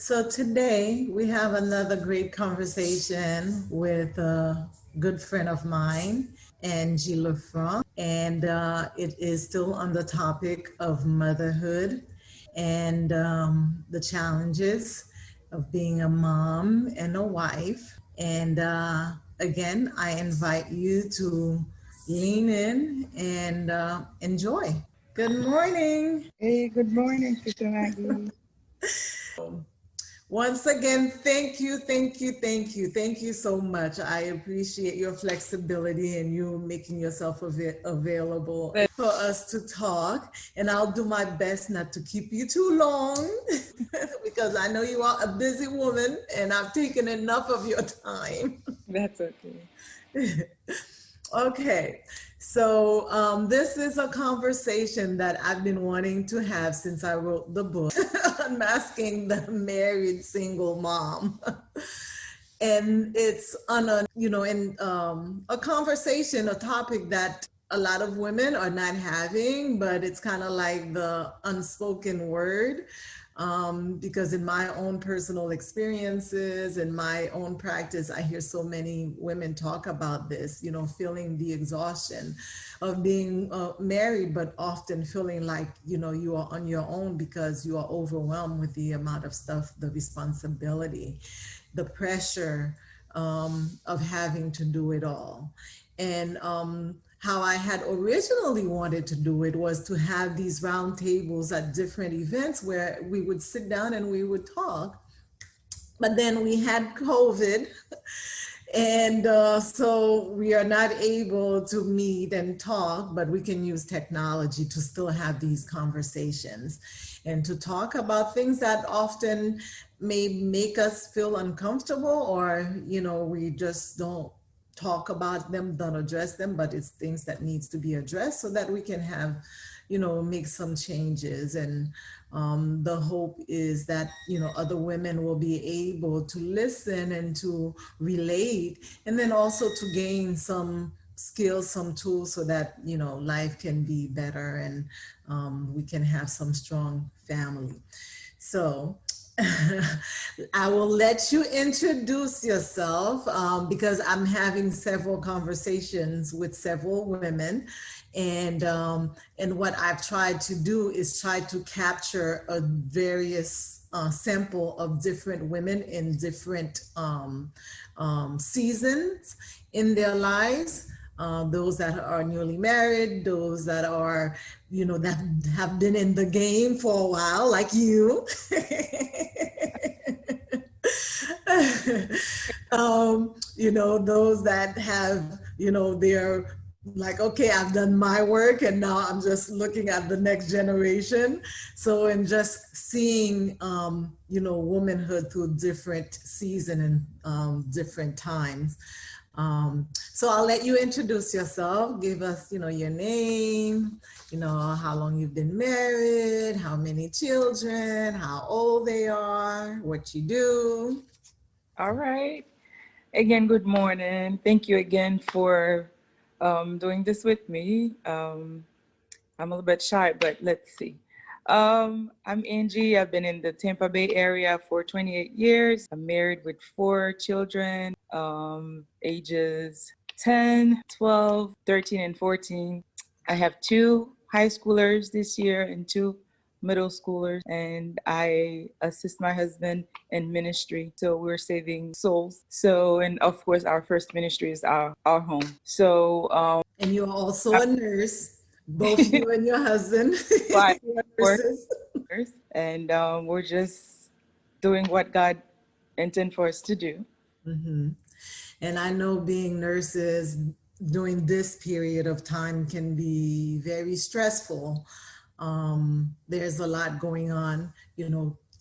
So today we have another great conversation with a good friend of mine, Angie Lefranc, and it is still on the topic of motherhood and the challenges of being a mom and a wife. And again, I invite you to lean in and enjoy. Good morning. Hey, good morning, Sister Maggie. Once again, thank you so much. I appreciate your flexibility and you making yourself available for us to talk. And I'll do my best not to keep you too long because I know you are a busy woman and I've taken enough of your time. That's okay. Okay, so this is a conversation that I've been wanting to have since I wrote the book, Unmasking the Married Single Mom. And it's on a conversation, a topic that a lot of women are not having, but it's kind of like the unspoken word. Because in my own personal experiences and my own practice, I hear so many women talk about this, feeling the exhaustion of being married, but often feeling like, you are on your own because you are overwhelmed with the amount of stuff, the responsibility, the pressure of having to do it all. And how I had originally wanted to do it was to have these round tables at different events where we would sit down and we would talk. But then we had COVID, and so we are not able to meet and talk, but we can use technology to still have these conversations and to talk about things that often may make us feel uncomfortable, or, we just don't talk about them, don't address them, but it's things that needs to be addressed so that we can have, make some changes. And the hope is that, other women will be able to listen and to relate, and then also to gain some skills, some tools so that, life can be better and we can have some strong family. So I will let you introduce yourself because I'm having several conversations with several women, and what I've tried to do is try to capture a various sample of different women in different seasons in their lives. Those that are newly married, those that are, that have been in the game for a while, like you. Those that have, they're like, okay, I've done my work and now I'm just looking at the next generation. So, and just seeing, womanhood through different seasons and different times. So I'll let you introduce yourself, give us, your name, how long you've been married, how many children, how old they are, what you do. All right. Again, good morning. Thank you again for doing this with me. I'm a little bit shy, but let's see. I'm Angie. I've been in the Tampa Bay area for 28 years. I'm married with 4 children, ages 10, 12, 13, and 14. I have 2 high schoolers this year and 2 middle schoolers, and I assist my husband in ministry. So we're saving souls. So, and of course, our first ministry is our home. So, and you're also a nurse, both you and your husband. Right, nurses. And we're just doing what God intended for us to do. Mm-hmm. And I know being nurses during this period of time can be very stressful. There's a lot going on,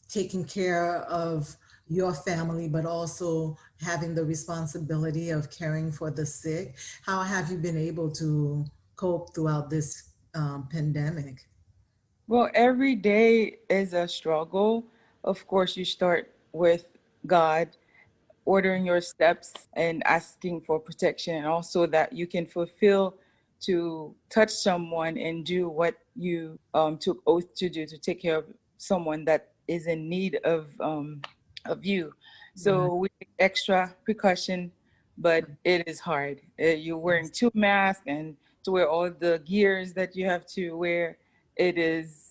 taking care of, your family, but also having the responsibility of caring for the sick. How have you been able to cope throughout this pandemic? Well, every day is a struggle. Of course, you start with God, ordering your steps and asking for protection, and also that you can fulfill to touch someone and do what you took oath to do, to take care of someone that is in need of you. Right. So we take extra precaution, but it is hard. You're wearing Yes. two masks and to wear all the gears that you have to wear. It is,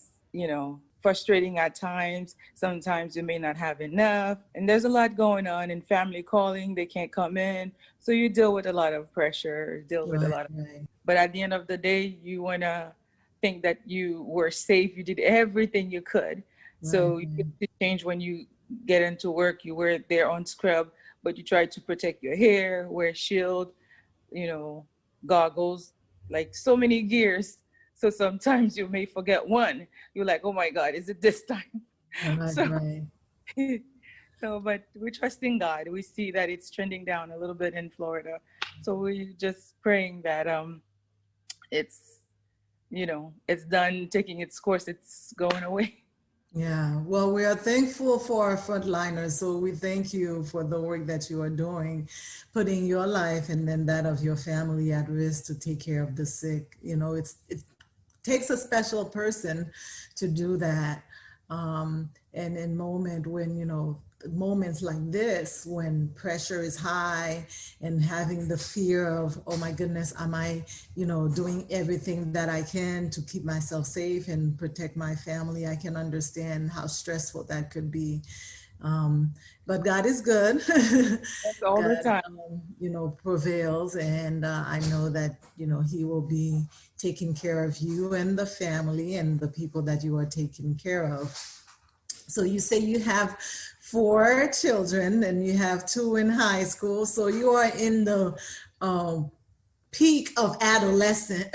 frustrating at times. Sometimes you may not have enough, and there's a lot going on, and family calling, they can't come in. So you deal with a lot of pressure, deal with a Right. lot of, Right. but at the end of the day, you want to think that you were safe. You did everything you could. Right. So you get to change when you get into work, you wear their own scrub, but you try to protect your hair, wear shield, you know, goggles, like so many gears. So sometimes you may forget one. You're like, oh my God, is it this time? Right. So, Right. but we're trusting God. We see that it's trending down a little bit in Florida. So we're just praying that it's, it's done taking its course, it's going away. Yeah, well, we are thankful for our frontliners. So we thank you for the work that you are doing, putting your life and then that of your family at risk to take care of the sick. It takes a special person to do that. And in moments like this, when pressure is high and having the fear of, oh my goodness, am I, doing everything that I can to keep myself safe and protect my family? I can understand how stressful that could be. But God is good. That's all the God, time. prevails. And I know that, He will be taking care of you and the family and the people that you are taking care of. So you say you have four children and you have two in high school. So you are in the um, peak of adolescent.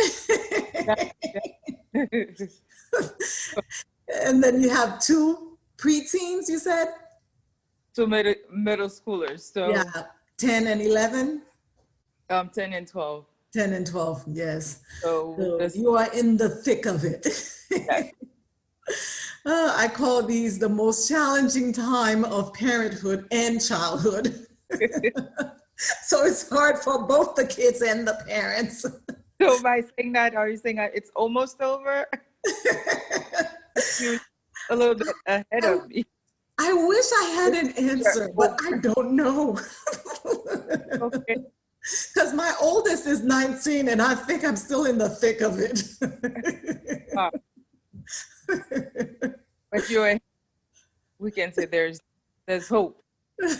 And then you have two preteens, you said? So middle schoolers. Yeah, So 10 and 11? 10 and 12. 10 and 12, yes. So So this, you are in the thick of it. that, I call these the most challenging time of parenthood and childhood. So it's hard for both the kids and the parents. so by saying that, are you saying that it's almost over? You're a little bit ahead I, of me. I wish I had an You're answer, but I over. don't know. Okay. Because my oldest is 19 and I think I'm still in the thick of it. Uh, but we can say there's hope.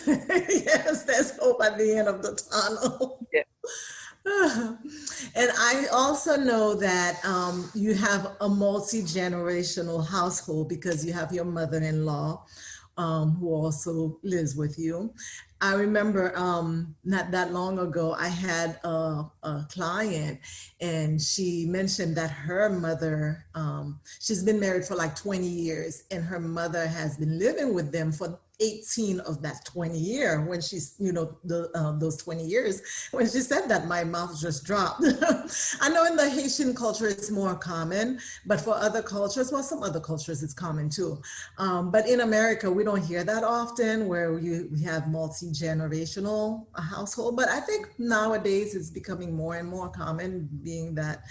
Yes, there's hope at the end of the tunnel. Yeah. And I also know that you have a multi-generational household because you have your mother-in-law who also lives with you. I remember not that long ago, I had a client and she mentioned that her mother, she's been married for like 20 years and her mother has been living with them for 18 of that 20 year. When she's, those 20 years, when she said that, my mouth just dropped. I know in the Haitian culture it's more common, but for other cultures, well, some other cultures it's common too. But in America, we don't hear that often where we have multi-generational household. But I think nowadays it's becoming more and more common, being that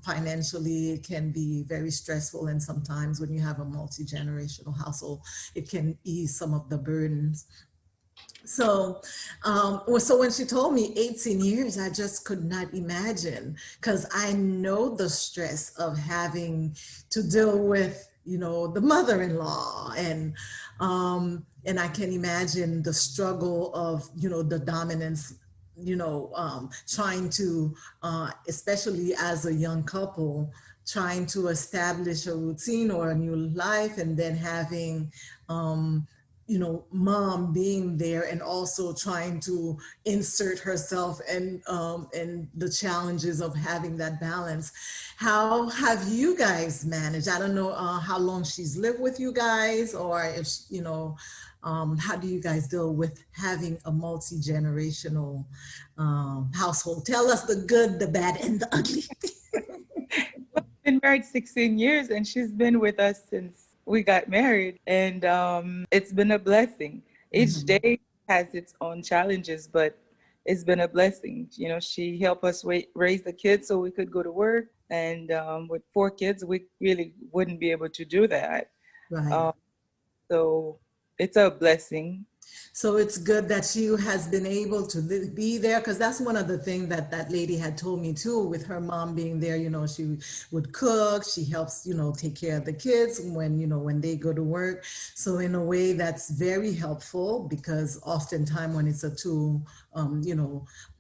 financially it can be very stressful. And sometimes when you have a multi-generational household, it can ease some of the burdens. So when she told me 18 years, I just could not imagine because I know the stress of having to deal with, the mother-in-law and I can imagine the struggle of, the dominance, trying to, especially as a young couple, trying to establish a routine or a new life and then having, mom being there and also trying to insert herself and the challenges of having that balance. How have you guys managed? I don't know how long she's lived with you guys, or if how do you guys deal with having a multi-generational household? Tell us the good, the bad, and the ugly. Been married 16 years and she's been with us since we got married. And it's been a blessing. Each Mhm. day has its own challenges, but it's been a blessing. You know, she helped us raise the kids so we could go to work. And with 4 kids, we really wouldn't be able to do that. Right. Um, so it's a blessing. So it's good that she has been able to be there, because that's one of the things that that lady had told me too, with her mom being there. She would cook, she helps, take care of the kids when, when they go to work. So in a way that's very helpful, because oftentimes when it's a two,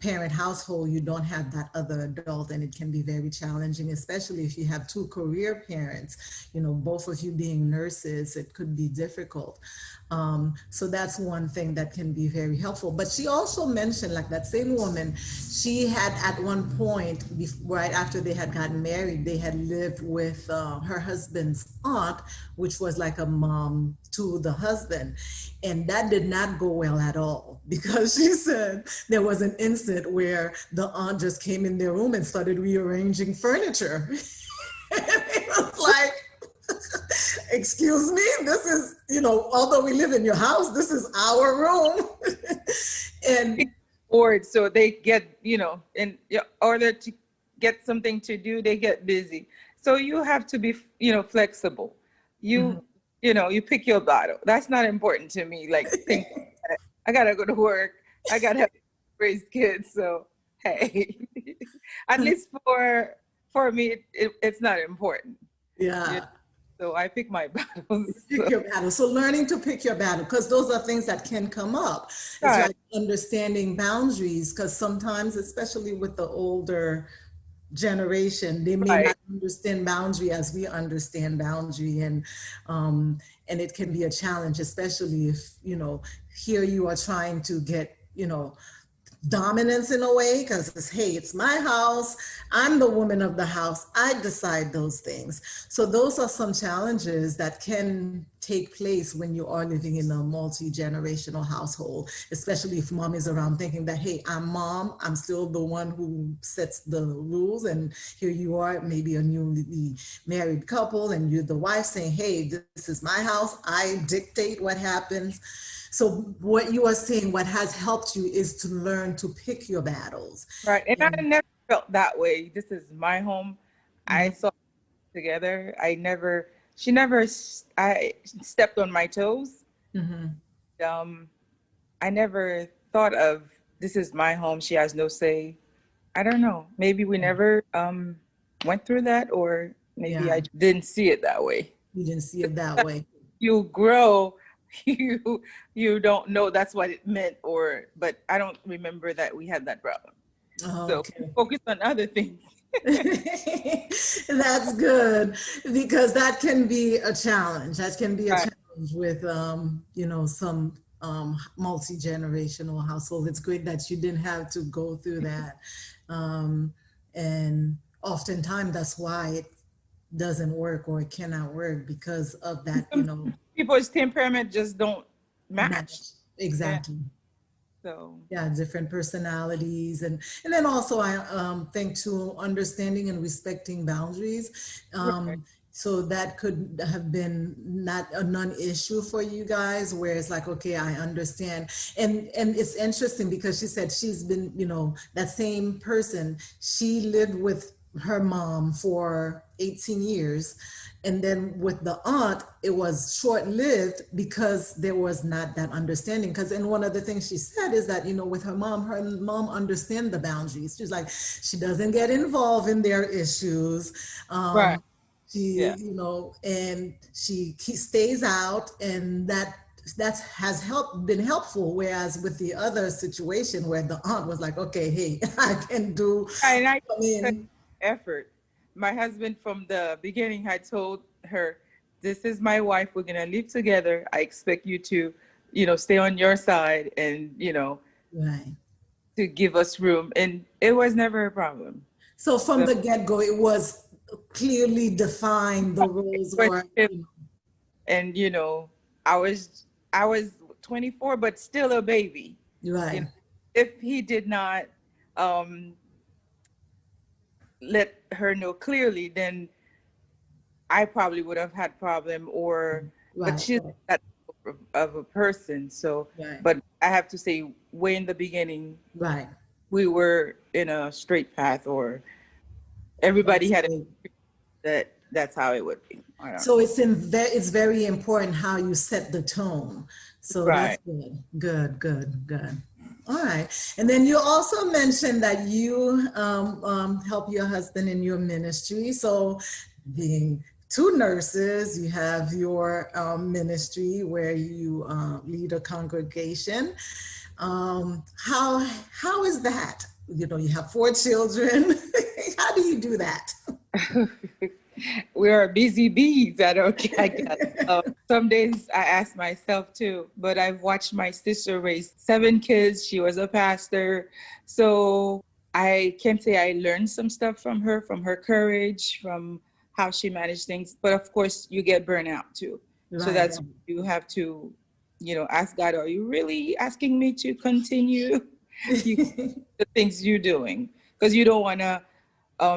parent household, you don't have that other adult, and it can be very challenging, especially if you have two career parents, both of you being nurses, it could be difficult. So that's one thing that can be very helpful. But she also mentioned, like that same woman, she had at one point, right after they had gotten married, they had lived with her husband's aunt, which was like a mom to the husband. And that did not go well at all, because she said there was an incident where the aunt just came in their room and started rearranging furniture. And it was like, excuse me, this is, although we live in your house, this is our room. And Bored, so they get, in order to get something to do, they get busy. So you have to be, flexible. Mhm. You pick your battle. That's not important to me. Like, think I gotta go to work. I gotta have raise kids. So hey, at least for me, it's not important. You know? Yeah. So I pick my battles. Pick So, your battle. So learning to pick your battle, because those are things that can come up. It's right, like understanding boundaries, because sometimes, especially with the older generation, they may right. not understand boundary as we understand boundary, and it can be a challenge, especially if here you are trying to get dominance in a way, because it's, hey, it's my house, I'm the woman of the house, I decide those things. So those are some challenges that can take place when you are living in a multi-generational household, especially if mom is around thinking that, hey, I'm mom, I'm still the one who sets the rules, and here you are, maybe a newly married couple, and you're the wife saying, hey, this is my house, I dictate what happens. So what you are saying, what has helped you is to learn to pick your battles. Right. And I And never felt that way. This is my home. I mhm, saw it together. She never, I stepped on my toes. mhm. Um, I never thought of this is my home. She has no say. I don't know. Maybe we never went through that, or maybe Yeah, I didn't see it that way. you didn't see it that way. You grow, you don't know that's what it meant, but I don't remember that we had that problem. So Okay. focus on other things. That's good, because that can be a challenge. That can be a Right. challenge with some multi-generational household. It's great that you didn't have to go through that. Um, and oftentimes that's why it doesn't work, or it cannot work, because of that, Some people's temperament just don't match. match. Yeah. Exactly. So Yeah, different personalities, and then also I think too, understanding and respecting boundaries. right. So that could have been not a non-issue for you guys, where it's like, okay, I understand. And it's interesting, because she said she's been, that same person, she lived with her mom for 18 years. And then with the aunt, it was short-lived, because there was not that understanding. Because, and one of the things she said is that, with her mom understand the boundaries. She's like, she doesn't get involved in their issues. Right. She, Yeah. and she stays out, and that has been helpful. Whereas with the other situation, where the aunt was like, okay, hey, I can do, And I come took in. effort. My husband from the beginning had told her, "This is my wife. We're gonna live together. I expect you to, stay on your side and Right. to give us room." And it was never a problem. So from So the get-go, it was clearly defined, the it rules was were, and I was 24, but still a baby. Right. You know, if he did not let her know clearly, then I probably would have had problem. But Right. she's that of a person. So, Right. but I have to say, way in the beginning, Right. we were in a straight path, or everybody That's had great. that's how it would be. I don't So know. it's very important how you set the tone. So that's Right. good. Good, good, good. All right. And then you also mentioned that you help your husband in your ministry. So being two nurses, you have your ministry where you lead a congregation. How is that? You know, you have four children. How do you do that? We are busy bees. I guess. Some days I ask myself too, but I've watched my sister raise 7 kids. She was a pastor. So I can say I learned some stuff from her courage, from how she managed things. But of course, you get burnout too. So Right. that's, you have to, ask God, are you really asking me to continue the things you're doing? Because you don't want to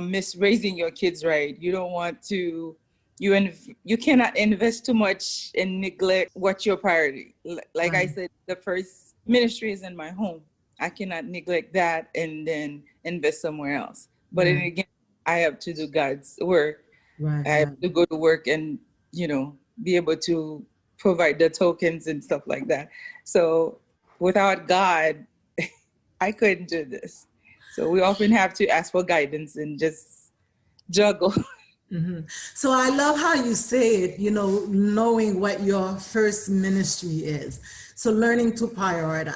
miss raising your kids right. You don't want to, you cannot invest too much and neglect what's your priority. Like I Right. said, the first ministry is in my home. I cannot neglect that and then invest somewhere else. But then Right. again, I have to do God's work. Right. I have Right. to go to work and, be able to provide the tokens and stuff like that. So without God, I couldn't do this. So we often have to ask for guidance and just juggle. hmm So I love how you say it, you know, knowing what your first ministry is. So learning to prioritize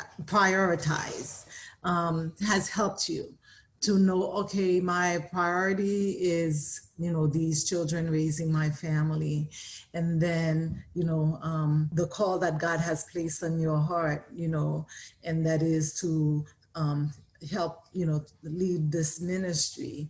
has helped you to know, okay, my priority is, you know, these children, raising my family. And then, you know, the call that God has placed on your heart, you know, and that is to help, you know, lead this ministry.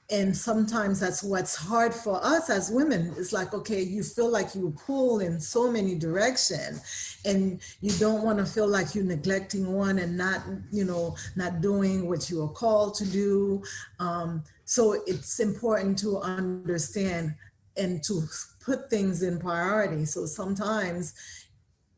And sometimes that's what's hard for us as women. It's like, okay, you feel like you pull in so many directions, and you don't want to feel like you're neglecting one and not, you know, not doing what you are called to do. So it's important to understand and to put things in priority. So sometimes,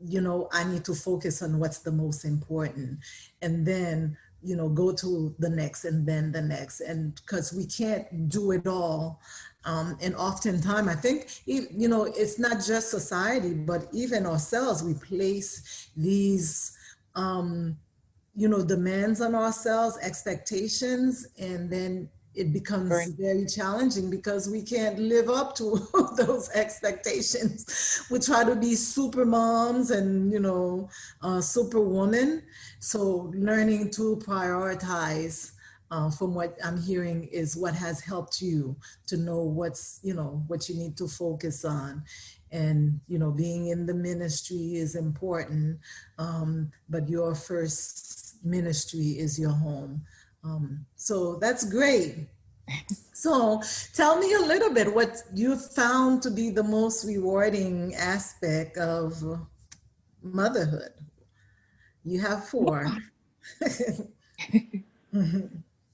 you know, I need to focus on what's the most important, and then, you know, go to the next and then the next. And because we can't do it all. And oftentimes, I think, you know, it's not just society, but even ourselves, we place these, you know, demands on ourselves, expectations, and then it becomes Right. very challenging because we can't live up to those expectations. We try to be super moms and, you know, super woman. So learning to prioritize, from what I'm hearing, is what has helped you to know what's, you know, what you need to focus on. And, you know, being in the ministry is important, but your first ministry is your home. So that's great. So tell me a little bit what you found to be the most rewarding aspect of motherhood. You have four.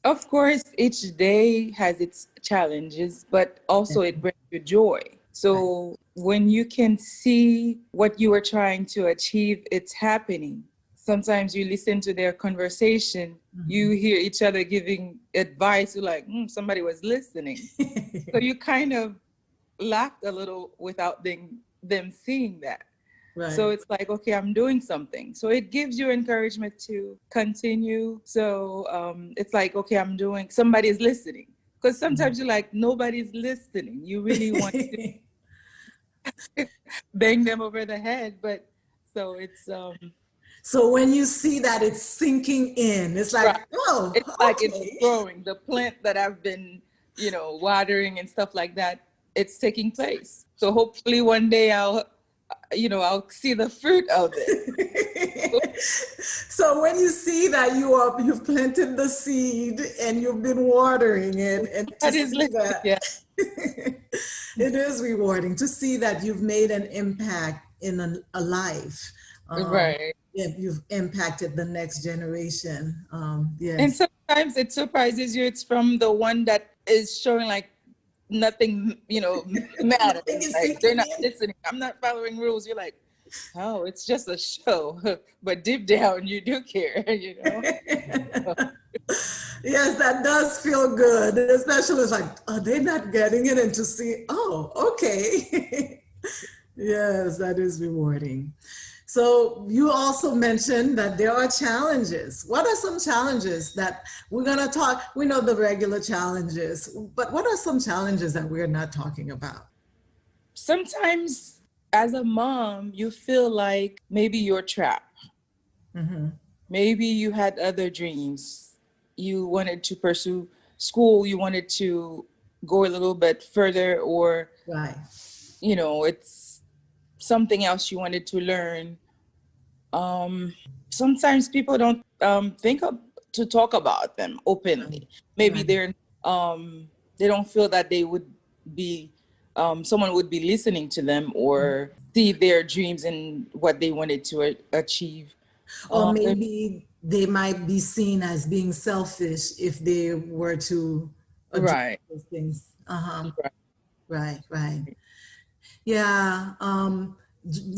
Of course, each day has its challenges, but also it brings you joy. Right. So when you can see what you are trying to achieve, it's happening. Sometimes you listen to their conversation, you hear each other giving advice, you're like, somebody was listening. So you kind of laughed a little without them seeing that. So Right. it's like, okay, I'm doing something. So it gives you encouragement to continue. So it's like, okay, somebody's listening. Because sometimes you're like, nobody's listening. You really want to bang them over the head. But so it's So when you see that it's sinking in, it's like, right. oh, It's like it's okay. growing. The plant that I've been, watering and stuff like that, it's taking place. So hopefully one day I'll see the fruit of it. So when you see that you've planted the seed and you've been watering it, and to That is, see that yeah. it is rewarding to see that you've made an impact in a life. Right. if you've impacted the next generation. And Yes. sometimes it surprises you. It's from the one that is showing like nothing, matters. Nothing is Like they're sinking not in. listening. I'm not following rules. You're like, oh, it's just a show. But deep down, you do care. Yes, that does feel good, especially it's like, are they not getting it? And to see, oh, okay. Yes, that is rewarding. So you also mentioned that there are challenges. What are some challenges that we're going to talk? We know the regular challenges, but what are some challenges that we're not talking about? Sometimes as a mom, you feel like maybe you're trapped. Mm-hmm. Maybe you had other dreams. You wanted to pursue school, you wanted to go a little bit further, or, Right. it's something else you wanted to learn. Sometimes people don't think of to talk about them Right. openly. Maybe Right. they don't feel that they would be someone would be listening to them or see their dreams and what they wanted to achieve. Or There's maybe they might be seen as being selfish if they were to address right, those things. Uh-huh. right. Right, right. Yeah.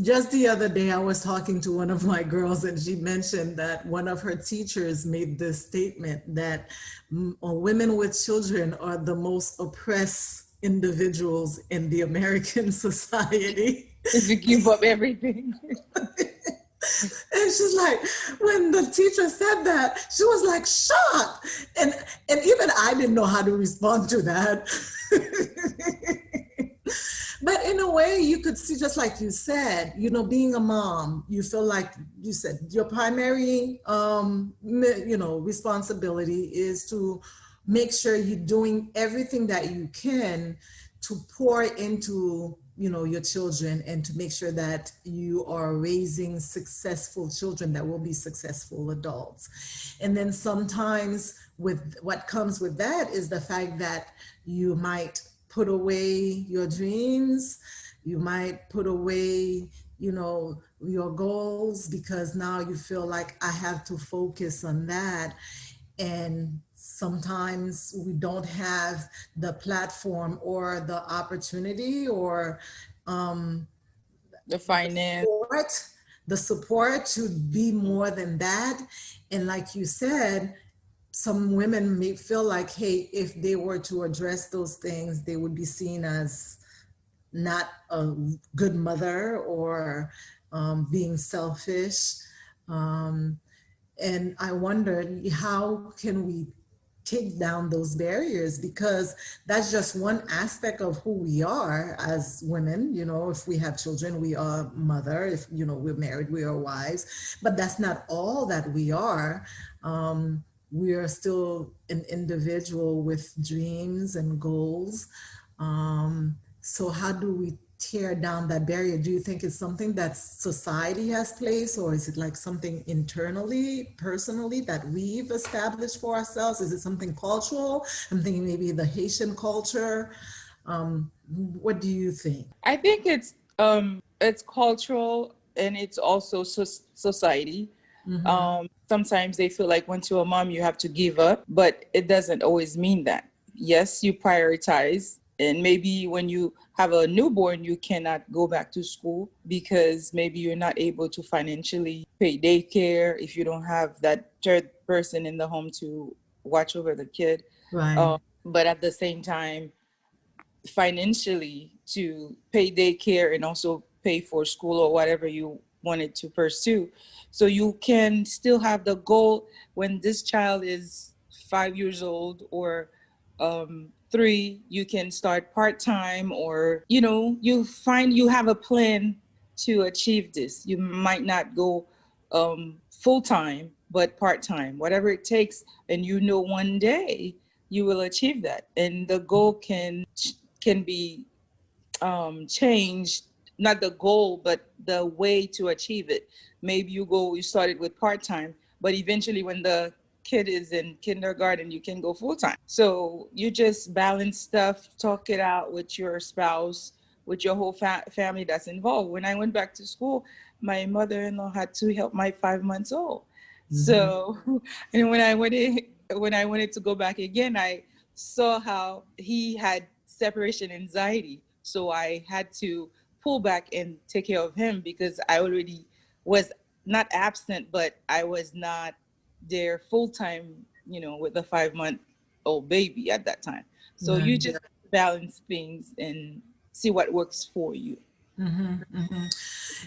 Just the other day, I was talking to one of my girls, and she mentioned that one of her teachers made this statement that women with children are the most oppressed individuals in the American society. If you give up everything. And she's like, when the teacher said that, she was like shocked. And even I didn't know how to respond to that. But in a way, you could see, just like you said, being a mom, you feel like you said your primary, responsibility is to make sure you're doing everything that you can to pour into, your children, and to make sure that you are raising successful children that will be successful adults. And then sometimes with what comes with that is the fact that you might put away your dreams, you might put away, your goals, because now you feel like I have to focus on that. And sometimes we don't have the platform or the opportunity or The the finance. support, to be more than that. And like you said, some women may feel like, hey, if they were to address those things, they would be seen as not a good mother, or being selfish. Um, and I wondered, how can we take down those barriers? Because that's just one aspect of who we are as women. If we have children, we are mother. If we're married, we are wives. But that's not all that we are. We are still an individual with dreams and goals. So how do we tear down that barrier? Do you think it's something that society has placed, or is it like something internally, personally, that we've established for ourselves? Is it something cultural? I'm thinking maybe the Haitian culture. What do you think? I think it's cultural and it's also society. Mm-hmm. Sometimes they feel like once you're a mom, you have to give up, but it doesn't always mean that. Yes, you prioritize. And maybe when you have a newborn, you cannot go back to school because maybe you're not able to financially pay daycare if you don't have that third person in the home to watch over the kid. Right. But at the same time, financially to pay daycare and also pay for school or whatever you wanted to pursue. So you can still have the goal when this child is 5 years old or 3, you can start part-time or, you find you have a plan to achieve this. You might not go full-time, but part-time, whatever it takes. And one day you will achieve that. And the goal can be changed, not the goal, but the way to achieve it. Maybe you started with part-time, but eventually when the kid is in kindergarten, you can go full-time. So you just balance stuff, talk it out with your spouse, with your whole family that's involved. When I went back to school, my mother-in-law had to help my 5 months old. Mhm. So, and when I wanted to go back again, I saw how he had separation anxiety. So I had to pull back and take care of him because I already was not absent, but I was not there full time, with the 5 month old baby at that time. So you Right. just balance things and see what works for you. Mhm, mhm.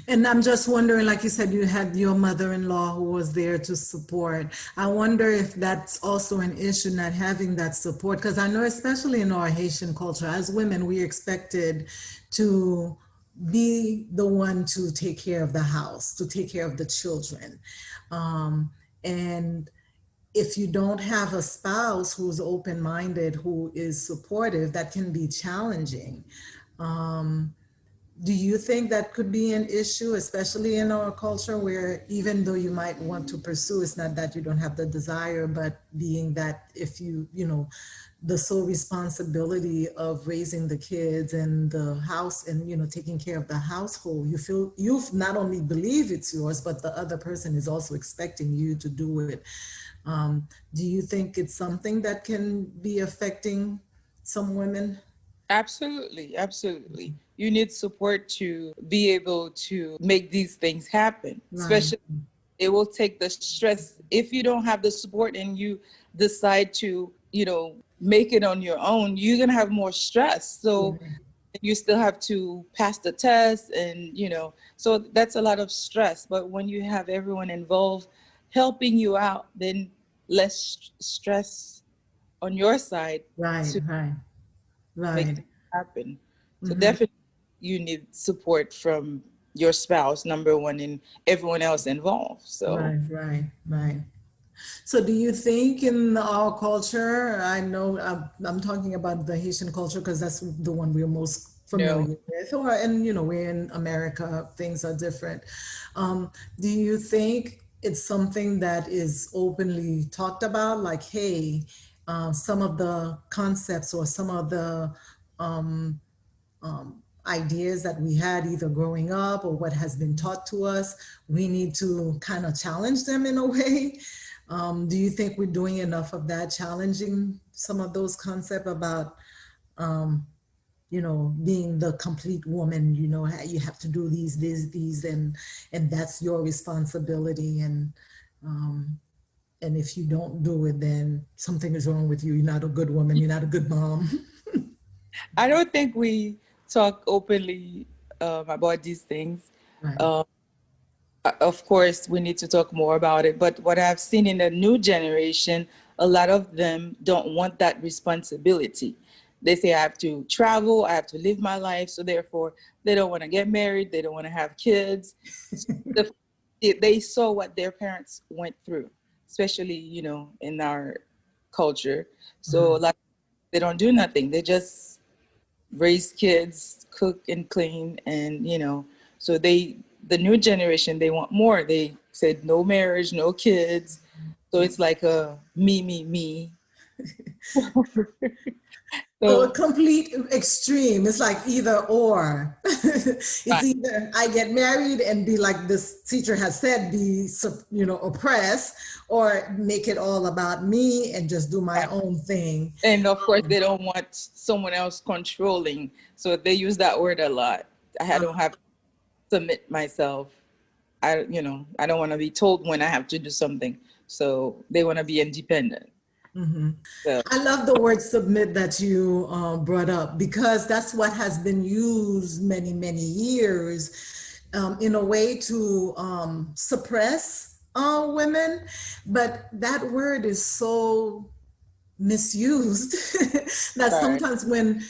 And I'm just wondering, like you said, you had your mother-in-law who was there to support. I wonder if that's also an issue, not having that support, because I know, especially in our Haitian culture, as women, we're expected to be the one to take care of the house, to take care of the children. And if you don't have a spouse who's open-minded, who is supportive, that can be challenging. Um, do you think that could be an issue, especially in our culture where even though you might want to pursue, it's not that you don't have the desire, but being that if the sole responsibility of raising the kids and the house and, taking care of the household, you feel you not only believe it's yours, but the other person is also expecting you to do it. Do you think it's something that can be affecting some women? Absolutely, absolutely. You need support to be able to make these things happen. Right. Especially, it will take the stress. If you don't have the support and you decide to, make it on your own, you're gonna have more stress. So Right. you still have to pass the test, and so that's a lot of stress. But when you have everyone involved helping you out, then less stress on your side Right. to Right. make Right. things happen. So Hmm. definitely you need support from your spouse, number one, and everyone else involved. So Right. Right. Right. So, do you think in our culture, I know I'm talking about the Haitian culture because that's the one we're most no, familiar with, or and we're in America, things are different. Do you think it's something that is openly talked about? Like, hey, some of the concepts or some of the um, ideas that we had either growing up or what has been taught to us, we need to kind of challenge them in a way. Do you think we're doing enough of that, challenging some of those concepts about, um, being the complete woman? You have to do these, and that's your responsibility. And if you don't do it, then something is wrong with you. You're not a good woman. You're not a good mom. I don't think we talk openly about these things. Right. Um, of course, we need to talk more about it. But what I've seen in the new generation, a lot of them don't want that responsibility. They say, I have to travel, I have to live my life. So therefore, they don't want to get married, they don't want to have kids. The, they saw what their parents went through, especially, in our culture. So Uh-huh. like they don't do nothing. They just raise kids, cook and clean, and so the new generation, they want more. They said no marriage, no kids. So it's like a me. So a So complete extreme. It's like either or. It's right. either I get married and be like this teacher has said, be oppressed, or make it all about me and just do my own thing. And of course, they don't want someone else controlling. So they use that word a lot. I Um, don't have to submit myself. I don't want to be told when I have to do something. So they want to be independent. mhm. So I love the word submit that you brought up because that's what has been used many, many years in a way to suppress women. But that word is so misused that right. sometimes when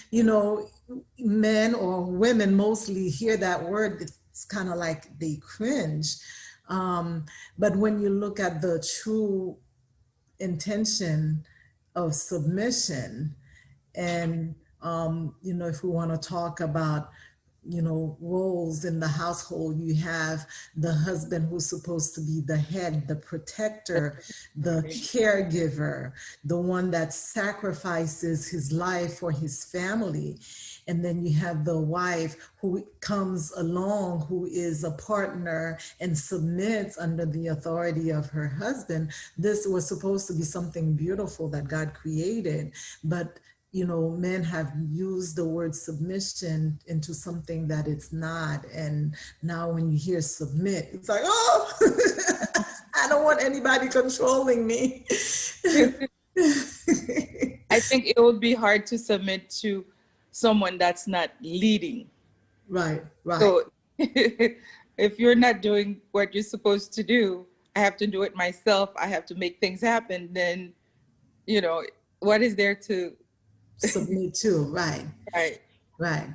men or women mostly hear that word, it's kind of like they cringe. But when you look at the true intention of submission, and if we want to talk about roles in the household. You have the husband who's supposed to be the head, the protector, the caregiver, the one that sacrifices his life for his family. And then you have the wife who comes along, who is a partner and submits under the authority of her husband. This was supposed to be something beautiful that God created, but men have used the word submission into something that it's not. And now when you hear submit, it's like, oh, I don't want anybody controlling me. I think it would be hard to submit to someone that's not leading. Right, right. So if you're not doing what you're supposed to do, I have to do it myself. I have to make things happen. Then, what is there to Submit to, right, right? right.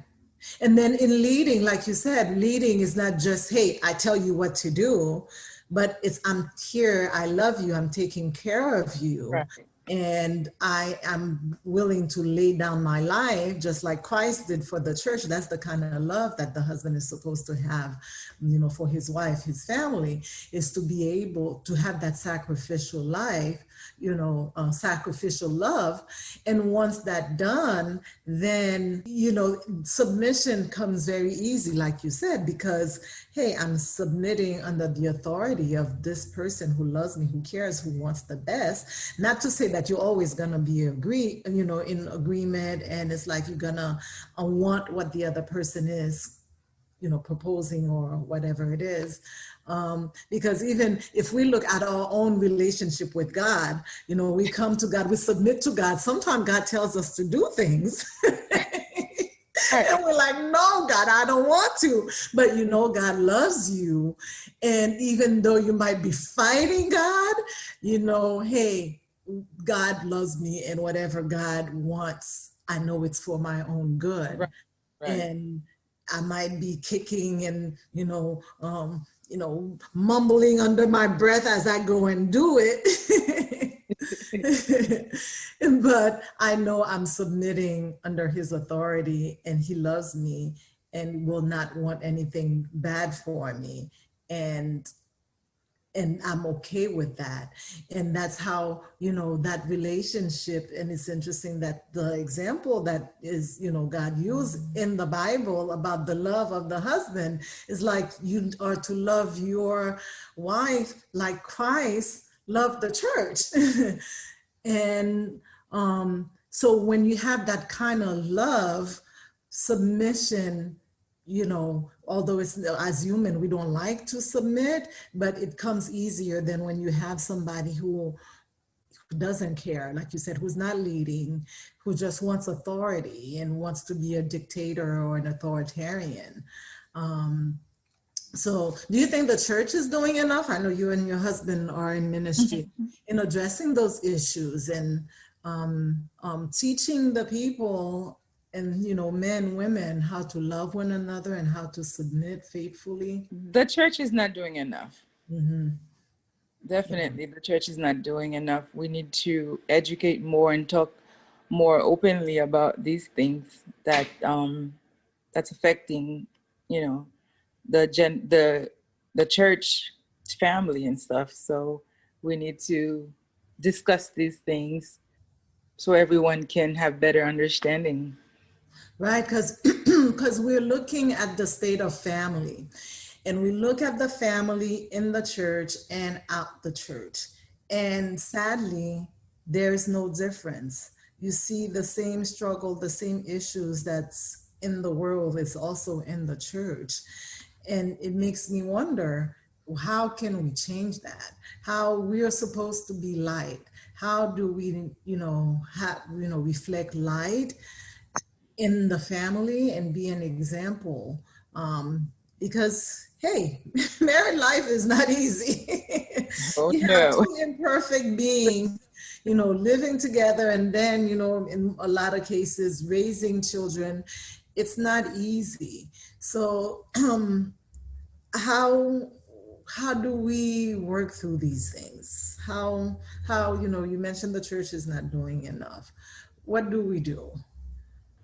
And then in leading, like you said, leading is not just, hey, I tell you what to do, but it's, I'm here, I love you, I'm taking care of you. Right. And I am willing to lay down my life just like Christ did for the church. That's the kind of love that the husband is supposed to have, for his wife, his family, is to be able to have that sacrificial life, sacrificial love. And once that's done, then, submission comes very easy, like you said, because, hey, I'm submitting under the authority of this person who loves me, who cares, who wants the best. Not to say that you're always gonna be in agreement, and it's like you're gonna want what the other person is, proposing or whatever it is. Because even if we look at our own relationship with God, we come to God, we submit to God. Sometimes God tells us to do things. And we're like, no, God, I don't want to. But God loves you. And even though you might be fighting God, hey, God loves me, and whatever God wants, I know it's for my own good. Right. And I might be kicking and, mumbling under my breath as I go and do it. But I know I'm submitting under his authority, and he loves me and will not want anything bad for me. And I'm okay with that. And that's how, that relationship. And it's interesting that the example that is, God used in the Bible about the love of the husband is like, you are to love your wife like Christ loved the church. And so when you have that kind of love, submission, although it's, as human, we don't like to submit, but it comes easier than when you have somebody who doesn't care, like you said, who's not leading, who just wants authority and wants to be a dictator or an authoritarian. So do you think the church is doing enough? I know you and your husband are in ministry in addressing those issues and teaching the people and, men, women, how to love one another and how to submit faithfully. The church is not doing enough. Mm-hmm. Definitely, the church is not doing enough. We need to educate more and talk more openly about these things that that's affecting, the church family and stuff. So we need to discuss these things so everyone can have better understanding. Right, because we're looking at the state of family, and we look at the family in the church and out the church, and sadly there is no difference. You see the same struggle, the same issues that's in the world is also in the church, and it makes me wonder, how can we change that? How we are supposed to be light? How do we reflect light in the family and be an example? Because, hey, married life is not easy. Oh, You have no. two imperfect beings, living together, and then, in a lot of cases, raising children. It's not easy. So how do we work through these things? How you mentioned the church is not doing enough. What do we do?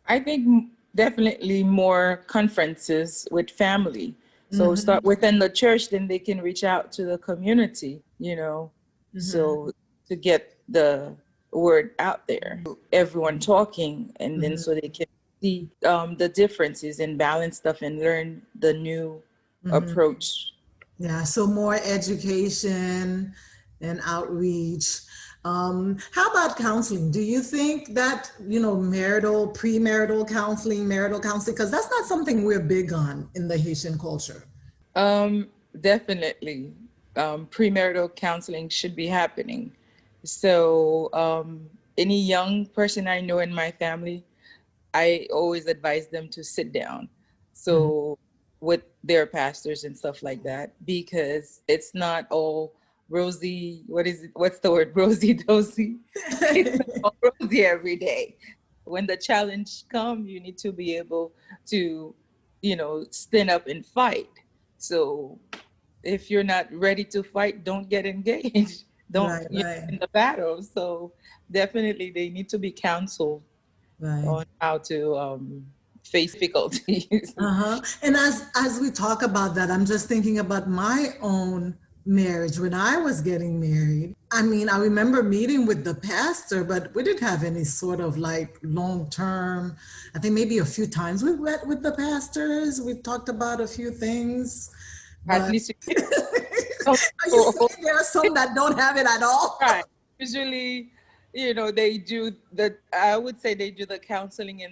I think definitely more conferences with family. So start within the church, then they can reach out to the community, so to get the word out there, everyone talking, and then so they can see the differences and balance stuff and learn the new approach. Yeah, so more education and outreach. How about counseling? Do you think that, premarital counseling, marital counseling, because that's not something we're big on in the Haitian culture? Definitely. Premarital counseling should be happening. So any young person I know in my family, I always advise them to sit down. So with their pastors and stuff like that, because it's not all rosy. What's the word? Rosy dosy. It's not all rosy every day. When the challenge comes, you need to be able to, stand up and fight. So if you're not ready to fight, don't get engaged. Don't Right, in the battle. So definitely they need to be counseled right. on how to face difficulties. And as we talk about that, I'm just thinking about my own marriage when I was getting married. I mean, I remember meeting with the pastor, but we didn't have any sort of like long term. I think maybe a few times we met with the pastors. We talked about a few things, At but least are you saying there are some that don't have it at all? right. Usually, they do I would say they do the counseling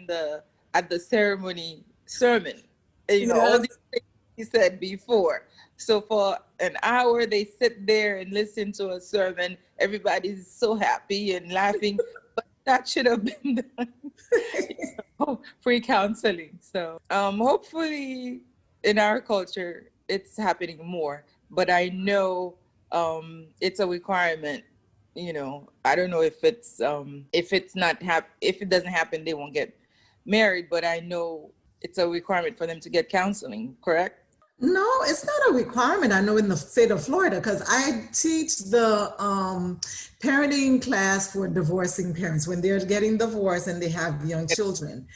at the ceremony sermon. All Yes. these things he said before. So for an hour, they sit there and listen to a sermon. Everybody's so happy and laughing, but that should have been done free counseling. So hopefully in our culture, it's happening more, but I know it's a requirement. I don't know if it's not if it doesn't happen, they won't get married, but I know it's a requirement for them to get counseling, correct? No, it's not a requirement. I know in the state of Florida, because I teach the parenting class for divorcing parents when they're getting divorced and they have young children.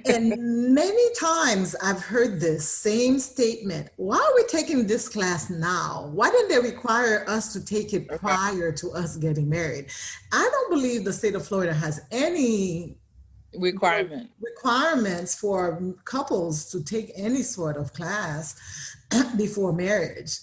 And many times I've heard this same statement. Why are we taking this class now? Why didn't they require us to take it Okay. prior to us getting married? I don't believe the state of Florida has any requirements for couples to take any sort of class before marriage.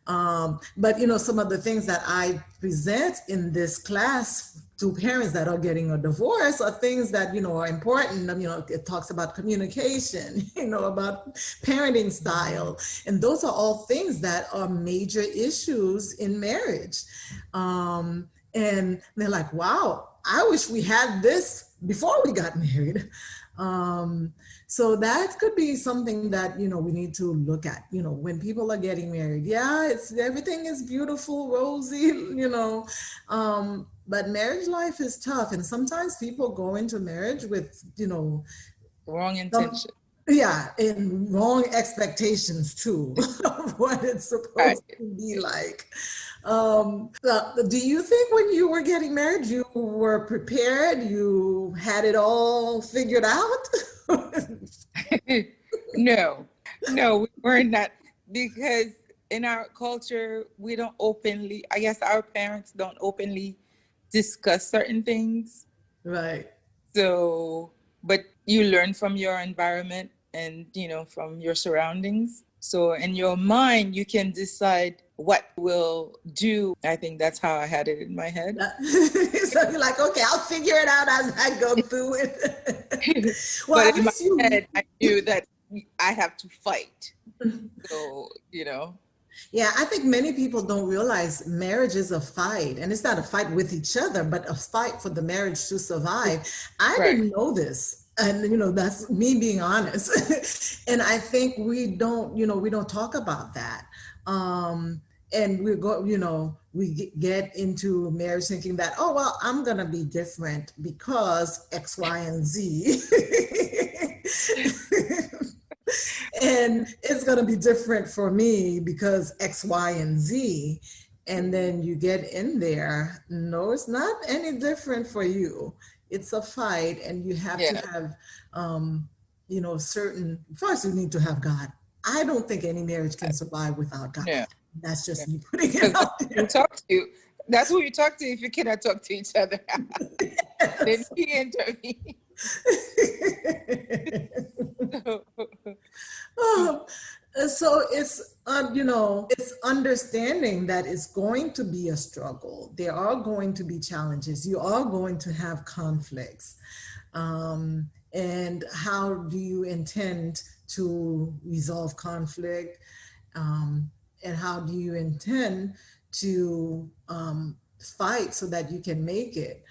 But some of the things that I present in this class to parents that are getting a divorce are things that are important. It talks about communication, about parenting style, and those are all things that are major issues in marriage. And they're like, wow, I wish we had this before we got married. So that could be something that, we need to look at, when people are getting married. Yeah, everything is beautiful, rosy, but marriage life is tough. And sometimes people go into marriage with, Wrong intention. Yeah, and wrong expectations too of what it's supposed to be like. Do you think when you were getting married, you were prepared? You had it all figured out? No, we weren't that, because in our culture, we don't openly, I guess our parents don't openly discuss certain things. Right. So, but you learn from your environment and, from your surroundings. So in your mind, you can decide what will do. I think that's how I had it in my head. So you're like, okay, I'll figure it out as I go through it. Well, But at in my least head, I knew that I have to fight. So, Yeah, I think many people don't realize marriage is a fight, and it's not a fight with each other, but a fight for the marriage to survive. I didn't know this. And that's me being honest. And I think we don't talk about that. And we get into marriage thinking that, oh well, I'm gonna be different because X, Y, and Z. And it's going to be different for me because X, Y, and Z. And then you get in there. No, it's not any different for you. It's a fight, and you have to have certain, first you need to have God. I don't think any marriage can survive without God. Yeah. That's just Yeah. me putting it out there. You talk to. That's who you talk to if you cannot talk to each other. Then he intervene. So it's it's understanding that it's going to be a struggle. There are going to be challenges. You are going to have conflicts. And how do you intend to resolve conflict? And how do you intend to fight so that you can make it?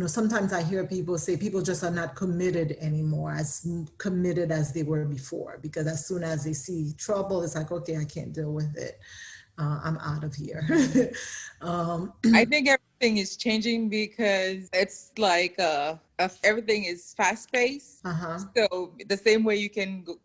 Sometimes I hear people say people just are not committed anymore, as committed as they were before, because as soon as they see trouble, it's like, okay, I can't deal with it. I'm out of here. I think everything is changing because it's like everything is fast paced. So the same way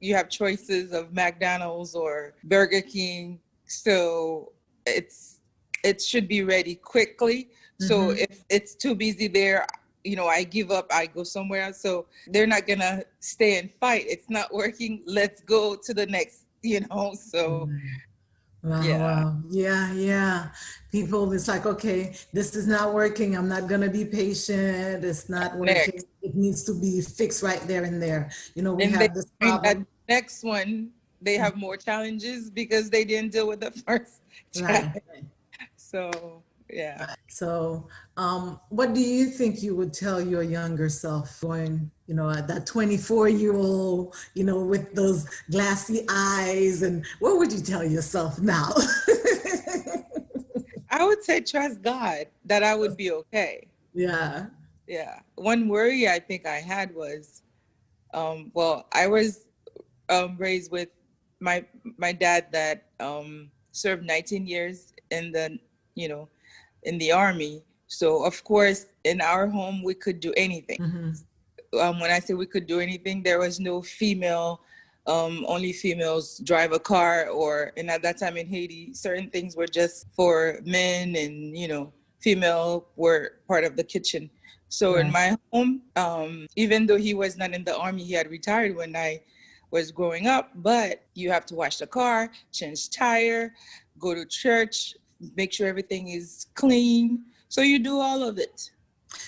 you have choices of McDonald's or Burger King. So it should be ready quickly. So if it's too busy there, I give up, I go somewhere else. So they're not gonna stay and fight. It's not working. Let's go to the next, so. Wow, Yeah. wow. Yeah. People, it's like, okay, this is not working. I'm not going to be patient. It's not working. Next. It needs to be fixed right there and there. We And have this problem. That next one, they have more challenges because they didn't deal with the first challenge. Right. So, yeah. Right. So, what do you think you would tell your younger self going, at that 24-year-old, with those glassy eyes, and what would you tell yourself now? I would say trust God that I would be okay. Yeah. Yeah. One worry I think I had was, I was raised with my dad that served 19 years in the Army. So of course, in our home, we could do anything. When I say we could do anything, there was no female, only females drive a car, and at that time in Haiti, certain things were just for men, and female were part of the kitchen. So in my home, even though he was not in the Army, he had retired when I was growing up, but you have to wash the car, change tire, go to church, make sure everything is clean. So you do all of it.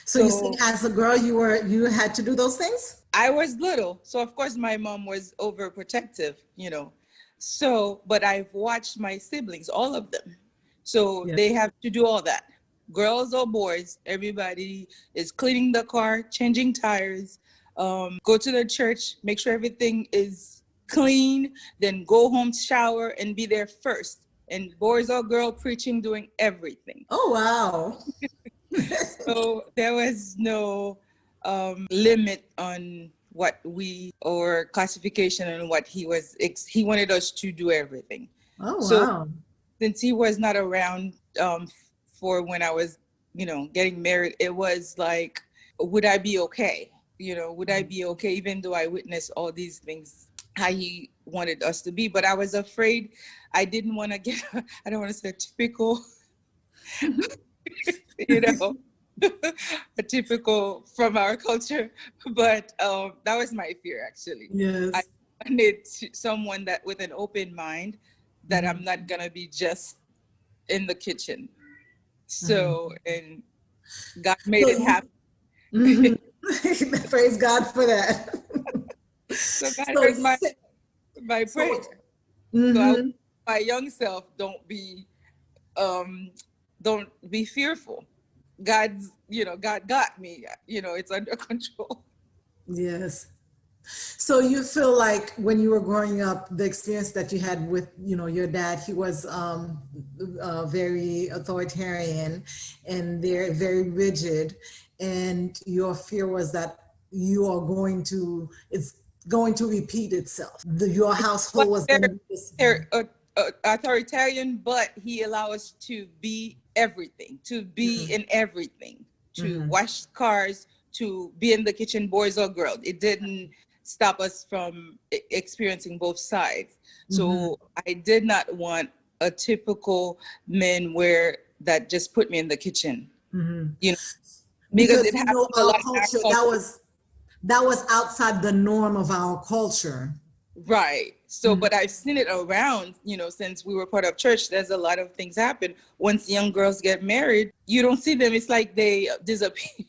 So you see, as a girl, you had to do those things? I was little. So of course my mom was overprotective, So, but I've watched my siblings, all of them. So they have to do all that. Girls or boys, everybody is cleaning the car, changing tires, go to the church, make sure everything is clean, then go home, shower, and be there first. And boys or girls preaching, doing everything. Oh, wow. So there was no limit on what or classification on what he wanted us to do everything. Oh, so wow. Since he was not around for when I was, getting married, it was like, would I be okay? Would I be okay, even though I witnessed all these things, how he wanted us to be? But I was afraid. I didn't want to get, I don't want to say typical, a typical from our culture, but that was my fear, actually. Yes. I wanted someone that with an open mind, that I'm not gonna be just in the kitchen. So, and God made it happen. Praise God for that. So God heard my prayer. So my young self, don't be fearful. God got me. It's under control. Yes. So you feel like when you were growing up, the experience that you had with, your dad, he was very authoritarian and they're very rigid. And your fear was that it's going to repeat itself. Your household was going to be this. Authoritarian, but he allowed us to be everything, to be in everything, to wash cars, to be in the kitchen, boys or girls. It didn't stop us from experiencing both sides. So I did not want a typical man that just put me in the kitchen, because it happened a lot in our culture. That was outside the norm of our culture. Right. So, but I've seen it around, since we were part of church, there's a lot of things happen. Once young girls get married, you don't see them. It's like they disappear.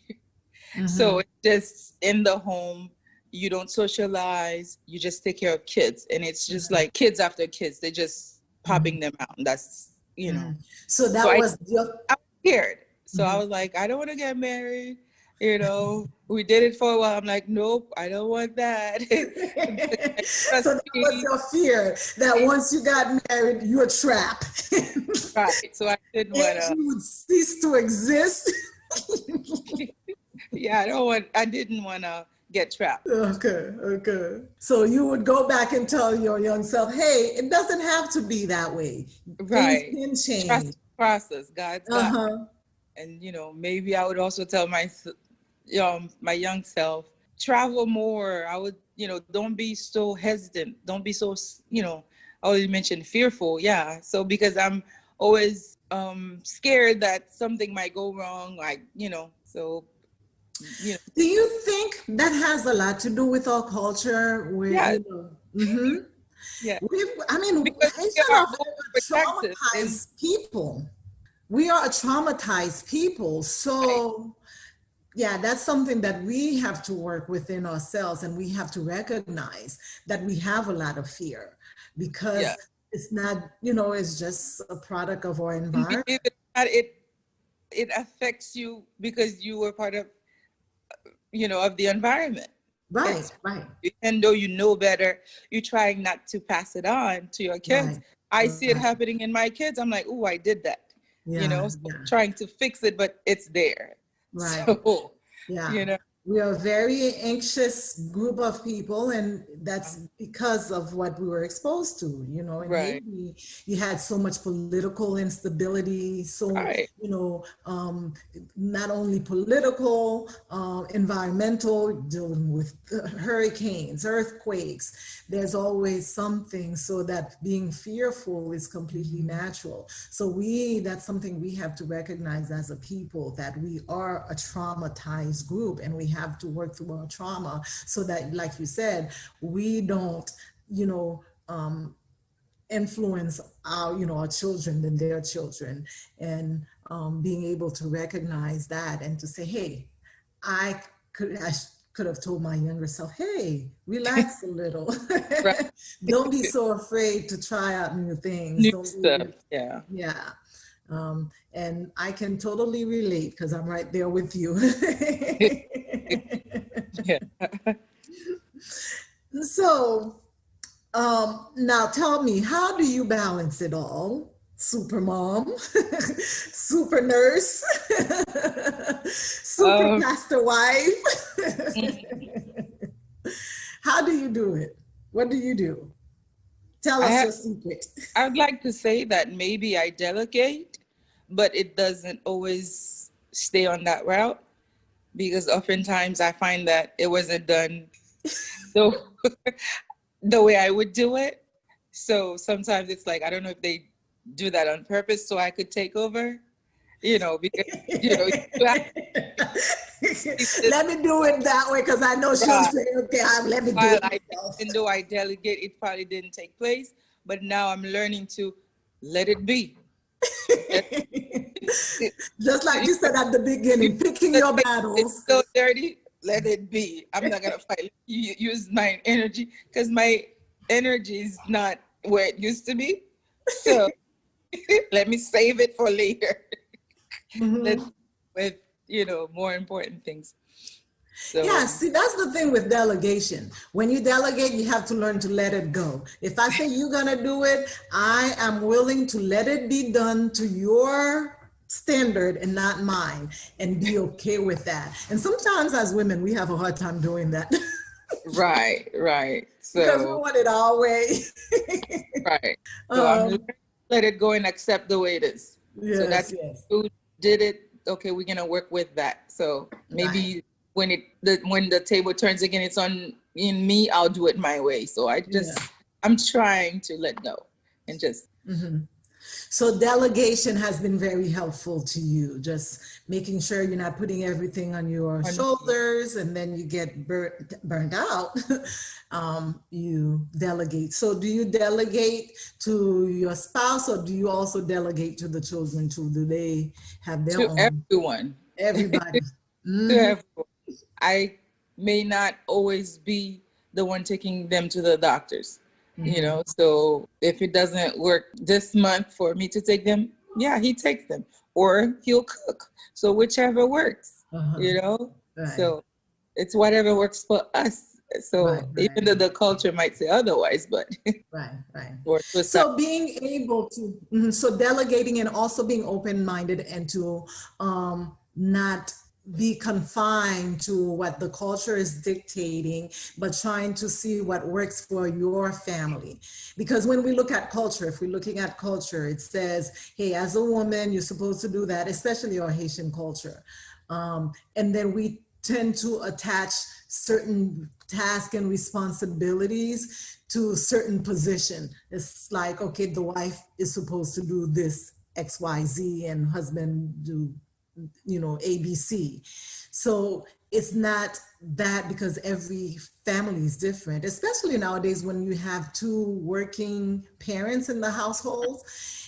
So it's just in the home. You don't socialize. You just take care of kids. And it's just like kids after kids. They're just popping them out. And that's, So that I was was scared. So I was like, I don't want to get married. We did it for a while. I'm like, nope, I don't want that. So that was your fear, that once you got married, you're trapped. Right. So I didn't want to. You would cease to exist. Yeah, I didn't want to get trapped. Okay. So you would go back and tell your young self, hey, it doesn't have to be that way. Right. Things can change. Trust the process. God's got it. And, maybe I would also tell my young self, travel more. I would, don't be so hesitant. Don't be so, I always mentioned fearful. Yeah. So because I'm always scared that something might go wrong, so. Do you think that has a lot to do with our culture? Yeah. Yeah. Because Haitians are traumatized people. We are a traumatized people. So, yeah, that's something that we have to work within ourselves, and we have to recognize that we have a lot of fear because it's not, it's just a product of our environment. It affects you because you were part of, of the environment. Right. Even though you know better, you're trying not to pass it on to your kids. Right. I see it happening in my kids. I'm like, oh, I did that. Trying to fix it, but it's there. Right. So, we are a very anxious group of people, and that's because of what we were exposed to. In Haiti, you had so much political instability, not only political, environmental, dealing with hurricanes, earthquakes. There's always something, so that being fearful is completely natural. So that's something we have to recognize as a people, that we are a traumatized group, and we have to work through our trauma so that, like you said, we don't, influence our children and their children, and being able to recognize that and to say, hey, I could have told my younger self, hey, relax a little. Don't be so afraid to try out new things. And I can totally relate because I'm right there with you. So now tell me, how do you balance it all? Super mom, super nurse, super pastor wife. How do you do it? What do you do? Tell us your secret. I would like to say that maybe I delegate, but it doesn't always stay on that route, because oftentimes I find that it wasn't done the way I would do it. So sometimes it's like, I don't know if they do that on purpose so I could take over, because, let me do it that way, because I know she'll say, okay, let me do it. Even though I delegate, it probably didn't take place, but now I'm learning to let it be. Just like you said at the beginning, picking your battles. It's so dirty, let it be. I'm not going to fight. Use my energy, because my energy is not where it used to be. So let me save it for later. With, more important things. So, yeah, see, that's the thing with delegation. When you delegate, you have to learn to let it go. If I say you're going to do it, I am willing to let it be done to your standard and not mine, and be okay with that. And sometimes as women, we have a hard time doing that. Right. So, because we want it our way. Right. So I'm learning to let it go and accept the way it is. Yes, so that's who did it. Okay, we're going to work with that. So maybe when the table turns again, it's in me, I'll do it my way. So I'm trying to let go and just. So delegation has been very helpful to you, just making sure you're not putting everything on your shoulders and then you get burnt out. You delegate. So do you delegate to your spouse or do you also delegate to the children too? Do they have their To own? everyone. Everybody. To everyone. I may not always be the one taking them to the doctors, so if it doesn't work this month for me to take them, yeah, he takes them or he'll cook. So whichever works, Right. so it's whatever works for us. So Right, even though the culture might say otherwise, but right. So being able to, so delegating and also being open-minded and to not be confined to what the culture is dictating, but trying to see what works for your family. Because when we look at culture, if we're looking at culture, it says, hey, as a woman, you're supposed to do that, especially our Haitian culture. And then we tend to attach certain tasks and responsibilities to certain position. It's like, okay, the wife is supposed to do this X, Y, Z, and husband do ABC. So it's not that, because every family is different, especially nowadays when you have two working parents in the household,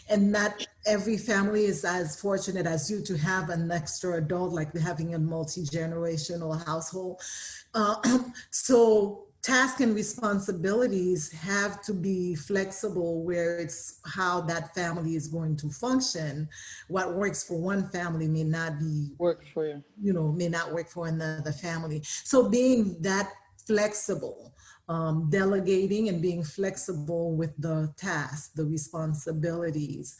and not every family is as fortunate as you to have an extra adult, like having a multi-generational household. So tasks and responsibilities have to be flexible, where it's how that family is going to function. What works for one family may not work for you. May not work for another family. So being that flexible, delegating and being flexible with the tasks, the responsibilities,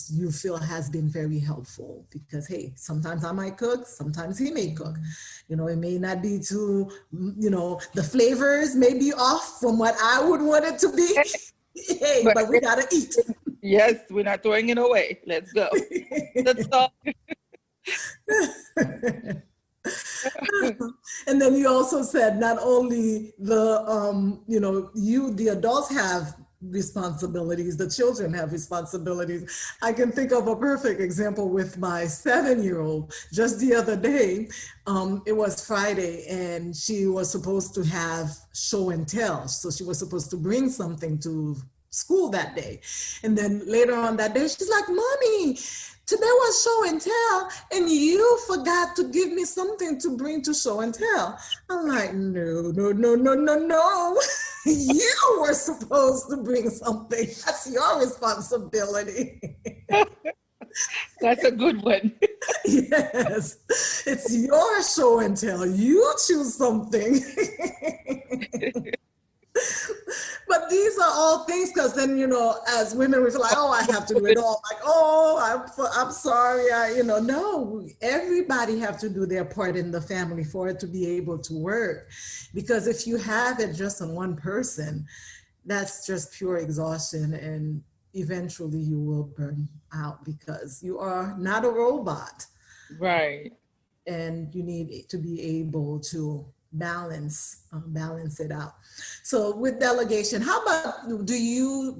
you feel has been very helpful, because hey, sometimes I might cook, sometimes he may cook. It may not be too, the flavors may be off from what I would want it to be. Hey, but we gotta eat. Yes, we're not throwing it away. Let's go. Let's stop. And then you also said not only the adults have responsibilities, the children have responsibilities. I can think of a perfect example with my 7-year-old. Just the other day, it was Friday, and she was supposed to have show and tell. So she was supposed to bring something to school that day. And then later on that day, she's like, Mommy, today was show and tell, and you forgot to give me something to bring to show and tell. I'm like, no. You were supposed to bring something. That's your responsibility. That's a good one. Yes, it's your show and tell. You choose something. But these are all things, because then, as women, we feel like, oh, I have to do it all. Like, oh, I'm sorry. No, everybody have to do their part in the family for it to be able to work. Because if you have it just on one person, that's just pure exhaustion. And eventually you will burn out, because you are not a robot. Right. And you need to be able to balance it out. So with delegation, how about,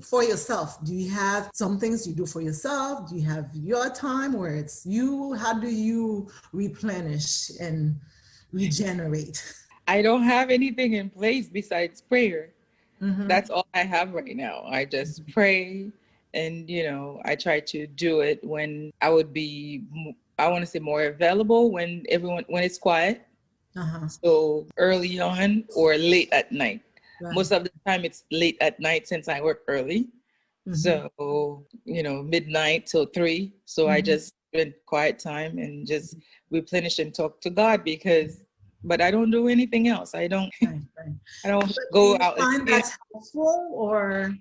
for yourself, do you have some things you do for yourself? Do you have your time where it's you? How do you replenish and regenerate? I don't have anything in place besides prayer. Mm-hmm. That's all I have right now. I just pray, and I try to do it when I would be, I want to say, more available when it's quiet. So early on or late at night. Right. Most of the time it's late at night, since I work early. Mm-hmm. So, midnight till 3. So I just spend quiet time and just replenish and talk to God, but I don't do anything else. I don't go out. Do you find that's helpful, or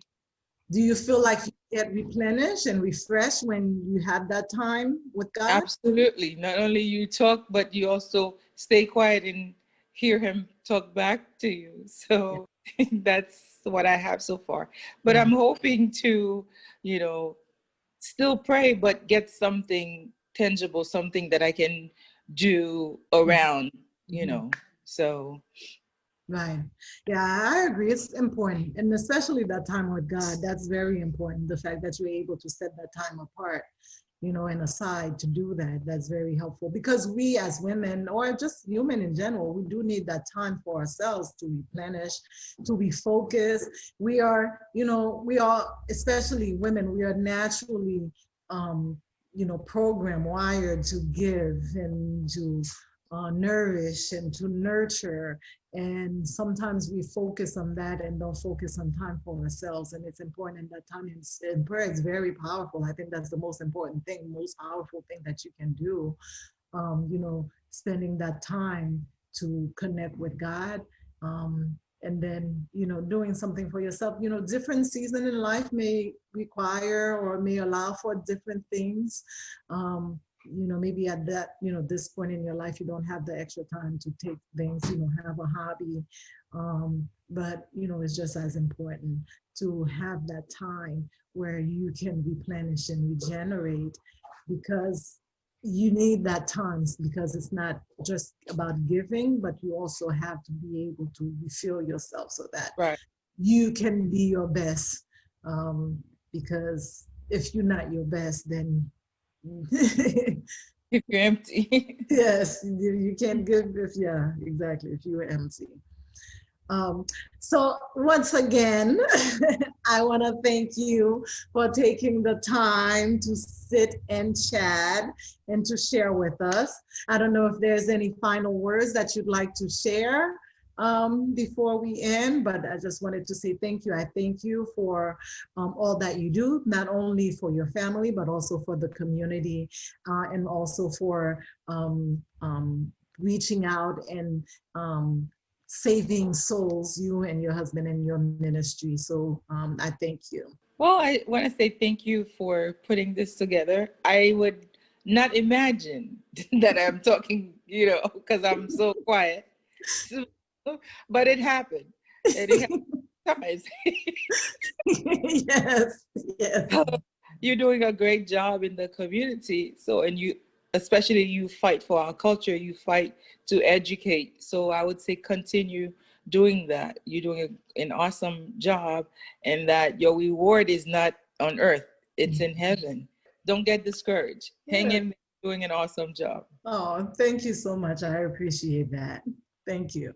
do you feel like you get replenished and refreshed when you have that time with God? Absolutely. Not only you talk, but you also stay quiet and hear him talk back to you. So that's what I have so far. But I'm hoping to, still pray, but get something tangible, something that I can do around, so. Right. Yeah, I agree. It's important. And especially that time with God, that's very important. The fact that you're able to set that time apart, and aside to do that, that's very helpful because we as women or just human in general, we do need that time for ourselves to replenish, to be focused. We are, especially women, we are naturally, programmed, wired to give and to nourish and to nurture. And sometimes we focus on that and don't focus on time for ourselves. And it's important that time in prayer is very powerful. I think that's the most important thing, most powerful thing that you can do. Spending that time to connect with God. And then, doing something for yourself. Different season in life may require or may allow for different things. Maybe at that, this point in your life, you don't have the extra time to take things, have a hobby. But, it's just as important to have that time where you can replenish and regenerate because you need that time because it's not just about giving, but you also have to be able to refill yourself so that Right. you can be your best. Because if you're not your best, then If you're empty. yes, you can't give yeah, exactly, if you were empty. So once again, I want to thank you for taking the time to sit and chat and to share with us. I don't know if there's any final words that you'd like to share before we end, but I just wanted to say thank you. I thank you for all that you do, not only for your family, but also for the community and also for reaching out and saving souls, you and your husband and your ministry. So I thank you. Well, I want to say thank you for putting this together. I would not imagine that I'm talking, because I'm so quiet. So, but it happened. It happens. Yes, yes. You're doing a great job in the community. So, and especially you fight for our culture, you fight to educate. So I would say continue doing that. You're doing an awesome job, and that your reward is not on earth, it's in heaven. Don't get discouraged. Hang Yeah. in there, doing an awesome job. Oh, thank you so much. I appreciate that. Thank you.